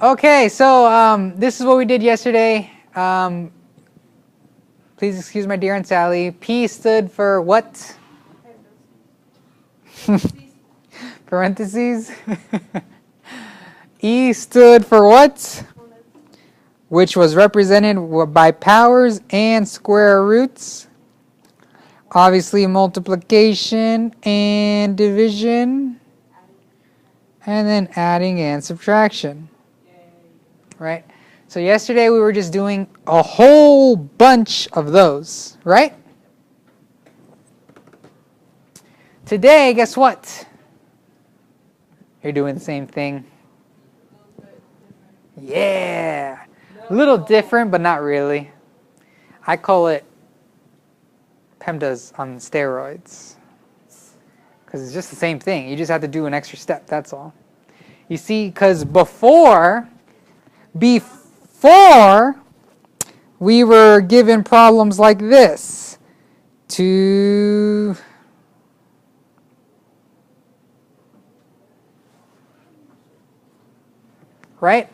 Okay, so this is what we did yesterday. Please excuse my dear Aunt Sally. P stood for what? Parentheses. E stood for what? Which was represented by powers and square roots. Obviously multiplication and division. And then adding and subtraction. Right? So yesterday we were just doing a whole bunch of those, right? Today, guess what? You're doing the same thing. Yeah. A little different, but not really. I call it PEMDAS on steroids. Because it's just the same thing. You just have to do an extra step, that's all. You see, because before we were given problems like this. Right?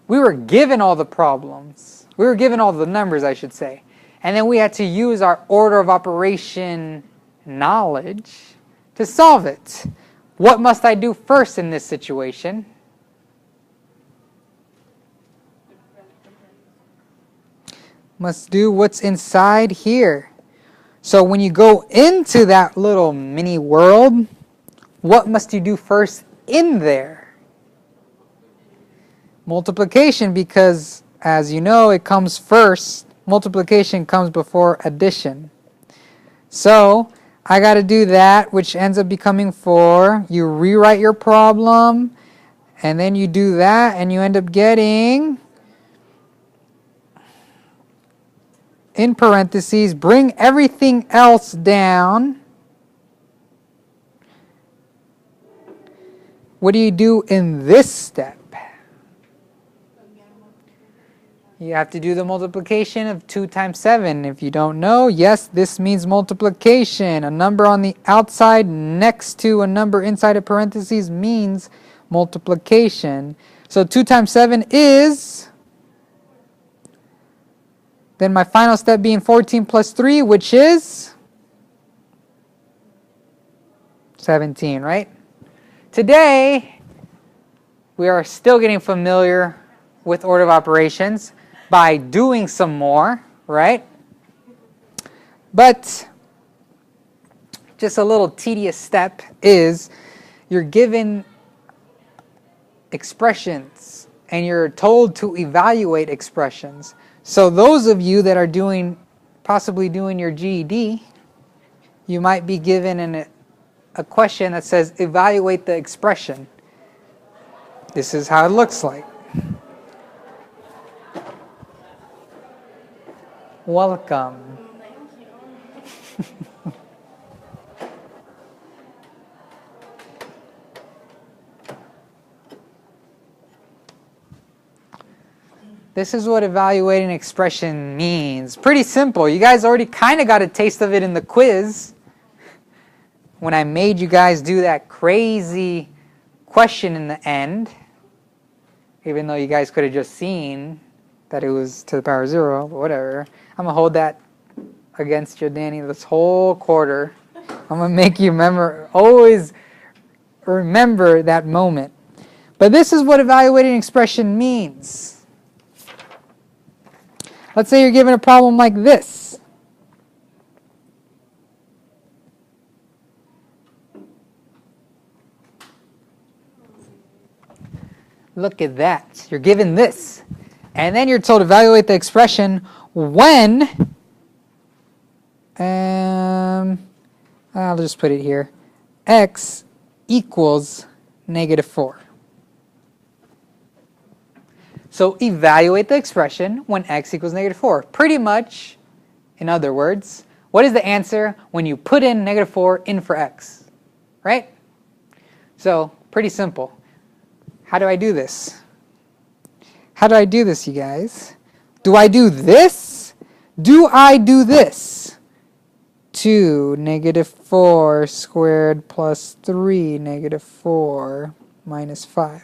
We were given all the problems. We were given all the numbers, I should say. And then we had to use our order of operation knowledge to solve it. What must I do first in this situation? Must do what's inside here. So when you go into that little mini world, what must you do first in there? Multiplication, because as you know, it comes first. Multiplication comes before addition. So I got to do that, which ends up becoming 4. You rewrite your problem, and then you do that, and you end up getting, in parentheses, bring everything else down. What do you do in this step? You have to do the multiplication of 2 times 7. If you don't know, yes, this means multiplication. A number on the outside next to a number inside a parentheses means multiplication. So 2 times 7 is, then my final step being 14 plus 3, which is 17, right? Today, we are still getting familiar with order of operations by doing some more, right? But just a little tedious step is you're given expressions and you're told to evaluate expressions. So those of you that are possibly doing your GED, you might be given a question that says evaluate the expression. This is how it looks like. Welcome. This is what evaluating expression means. Pretty simple. You guys already kind of got a taste of it in the quiz when I made you guys do that crazy question in the end, even though you guys could have just seen that it was to the power 0, but whatever. I'm going to hold that against you, Danny, this whole quarter. I'm going to make you always remember that moment. But this is what evaluating expression means. Let's say you're given a problem like this. Look at that. You're given this. And then you're told to evaluate the expression when, I'll just put it here, x equals -4. So evaluate the expression when x equals -4. Pretty much, in other words, what is the answer when you put in -4 in for x? Right? So, pretty simple. How do I do this? How do I do this, you guys? Do I do this? Do I do this? 2 -4 squared plus 3 -4 minus 5.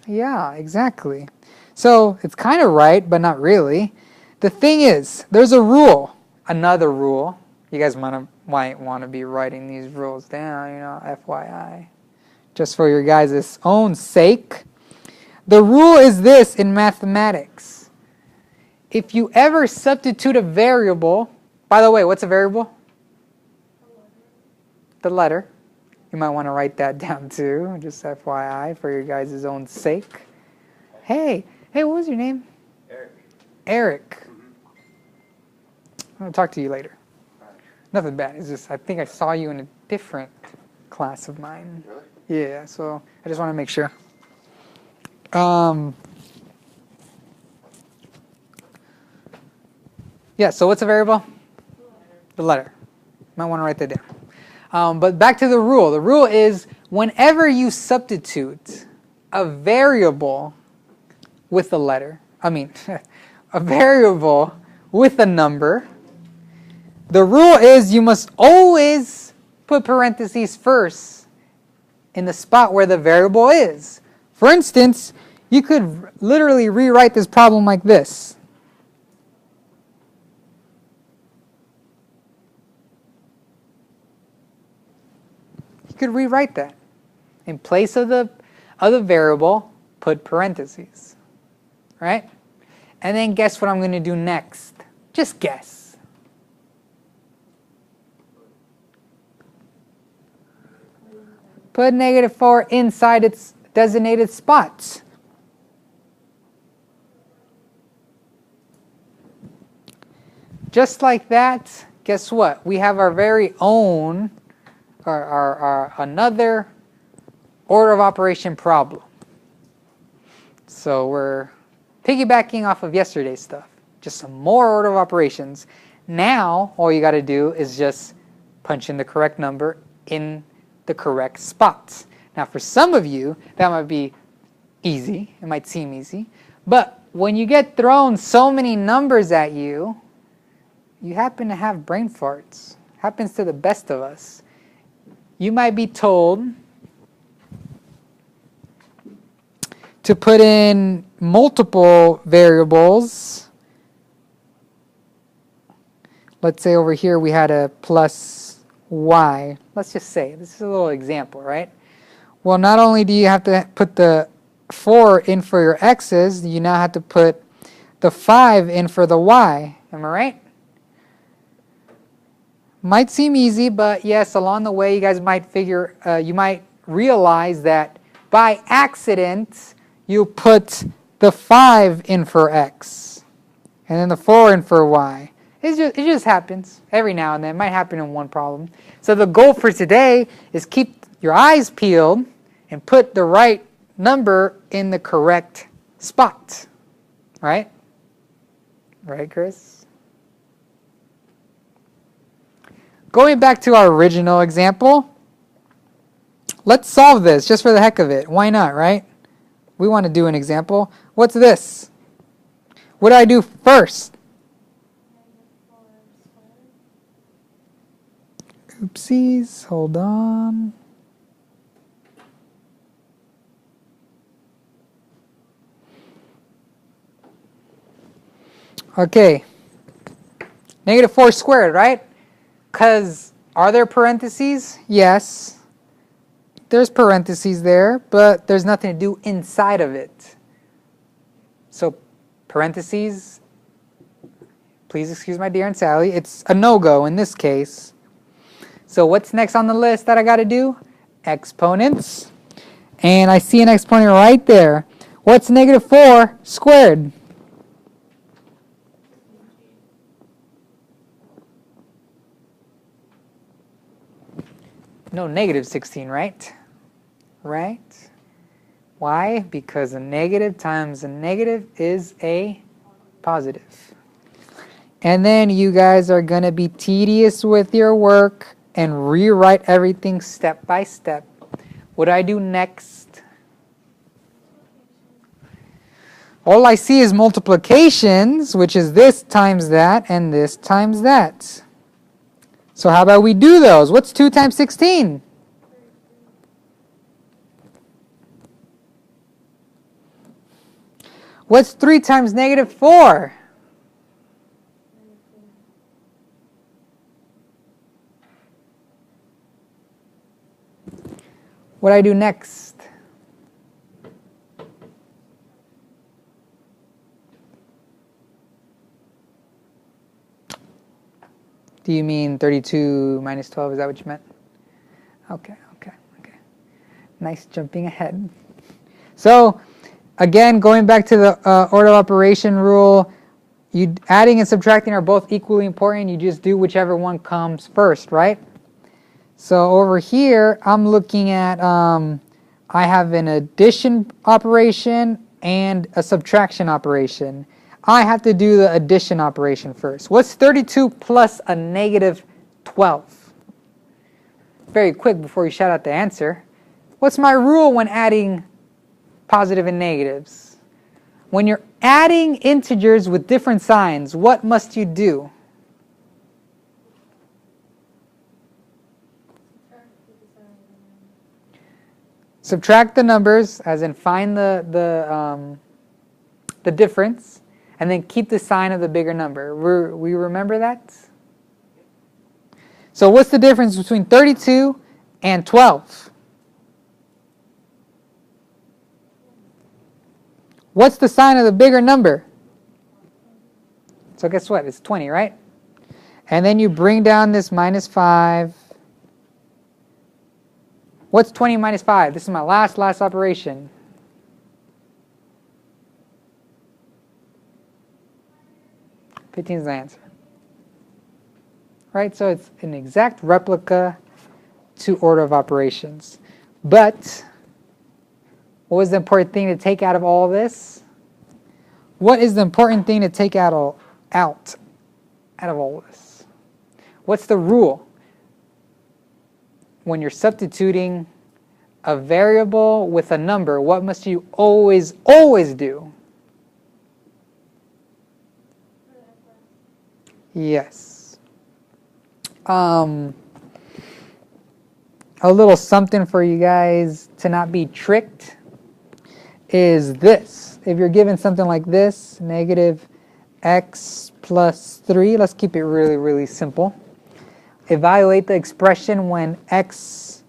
Yeah, exactly. So it's kind of right, but not really. The thing is, there's a rule, another rule. You guys might want to be writing these rules down, FYI, just for your guys' own sake. The rule is this in mathematics. If you ever substitute a variable, by the way, what's a variable? The letter. You might want to write that down too, just FYI, for your guys' own sake. Hey, what was your name? Eric. I'm going to talk to you later. Nothing bad. It's just I think I saw you in a different class of mine. Really? Yeah, so I just want to make sure. Yeah, so what's a variable? The letter. Might want to write that down. But back to the rule. The rule is whenever you substitute a variable with a letter, a variable with a number, the rule is you must always put parentheses first in the spot where the variable is. For instance, you could literally rewrite this problem like this. You could rewrite that. In place of the variable, put parentheses. Right? And then guess what I'm going to do next? Just guess. Put -4 inside its designated spots. Just like that, guess what? We have our very own, our another order of operation problem. So we're piggybacking off of yesterday's stuff. Just some more order of operations. Now, all you got to do is just punch in the correct number in the correct spots. Now, for some of you, that might be easy. It might seem easy. But when you get thrown so many numbers at you, you happen to have brain farts. Happens to the best of us. You might be told to put in multiple variables. Let's say over here we had a plus y. Let's just say, this is a little example, right? Well, not only do you have to put the 4 in for your x's, you now have to put the 5 in for the y. Am I right? Might seem easy, but yes, along the way you guys might you might realize that by accident you put the 5 in for x and then the 4 in for y. It just happens every now and then. It might happen in one problem. So the goal for today is keep your eyes peeled and put the right number in the correct spot. Right? Right, Chris? Going back to our original example, let's solve this just for the heck of it. Why not, right? We want to do an example. What's this? What do I do first? Oopsies, hold on. Okay. -4 squared, right? Because are there parentheses? Yes. There's parentheses there, but there's nothing to do inside of it. So parentheses, please excuse my dear Aunt Sally, it's a no-go in this case. So what's next on the list that I got to do? Exponents. And I see an exponent right there. What's -4 squared? No, -16, right? Right? Why? Because a negative times a negative is a positive. And then you guys are going to be tedious with your work and rewrite everything step by step. What do I do next? All I see is multiplications, which is this times that and this times that. So how about we do those? What's 2 times 16? What's 3 times negative 4? What do I do next? Do you mean 32 minus 12? Is that what you meant? Okay. Nice jumping ahead. So, again, going back to the order of operation rule, adding and subtracting are both equally important. You just do whichever one comes first, right? So over here, I'm looking at, I have an addition operation and a subtraction operation. I have to do the addition operation first. What's 32 plus a negative 12? Very quick before you shout out the answer. What's my rule when adding positive and negatives? When you're adding integers with different signs, what must you do? Subtract the numbers, as in find the difference, and then keep the sign of the bigger number. We remember that? So what's the difference between 32 and 12? What's the sign of the bigger number? So guess what? It's 20, right? And then you bring down this minus 5. What's 20 minus 5? This is my last operation. $15 is the answer. Right? So it's an exact replica to order of operations. But what was the important thing to take out of all this? What is the important thing to take out of all this? What's the rule? When you're substituting a variable with a number, what must you always do? Yes. A little something for you guys to not be tricked is this. If you're given something like this, negative x plus 3, let's keep it really simple. Evaluate the expression when x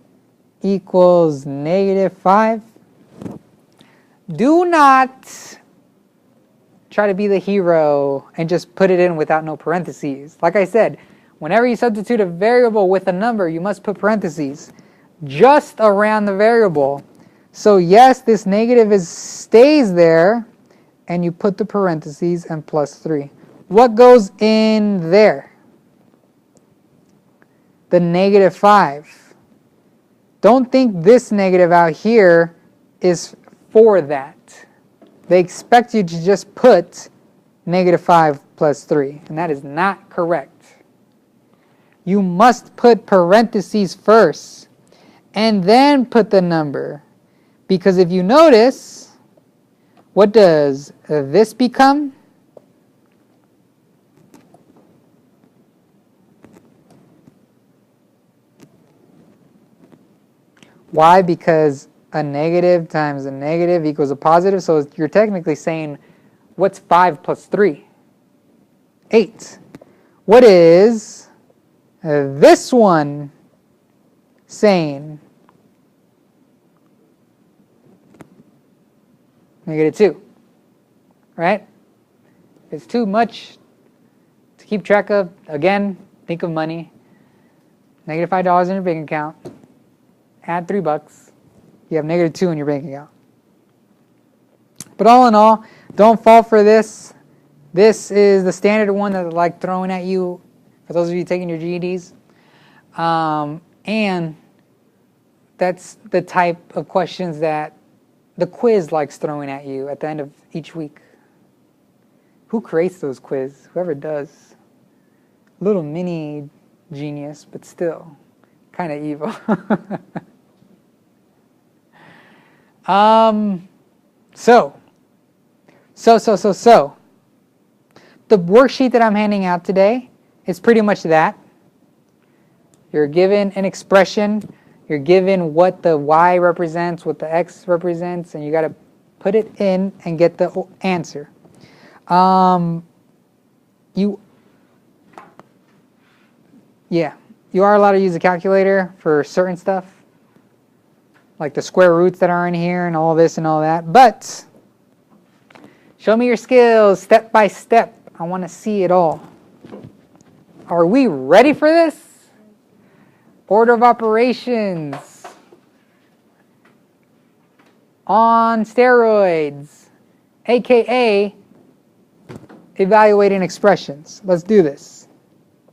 equals negative 5. Do not try to be the hero and just put it in without no parentheses. Like I said, whenever you substitute a variable with a number, you must put parentheses just around the variable. So yes, this negative stays there, and you put the parentheses and plus 3. What goes in there? The negative 5. Don't think this negative out here is for that. They expect you to just put negative 5 plus 3, and that is not correct. You must put parentheses first, and then put the number. Because if you notice, what does this become? Why? Because a negative times a negative equals a positive. So you're technically saying, what's 5 plus 3? 8. What is this one saying? Negative 2. Right? It's too much to keep track of. Again, think of money. Negative $5 in your bank account. Add $3. You have negative 2 in your bank account. But all in all, don't fall for this. This is the standard one that I like throwing at you for those of you taking your GEDs. And that's the type of questions that the quiz likes throwing at you at the end of each week. Who creates those quiz? Whoever does. Little mini genius, but still kind of evil. So. The worksheet that I'm handing out today is pretty much that. You're given an expression, you're given what the y represents, what the x represents, and you got to put it in and get the answer. You are allowed to use a calculator for certain stuff, like the square roots that are in here and all this and all that. But show me your skills step by step. I want to see it all. Are we ready for this? Order of operations on steroids, aka evaluating expressions. Let's do this.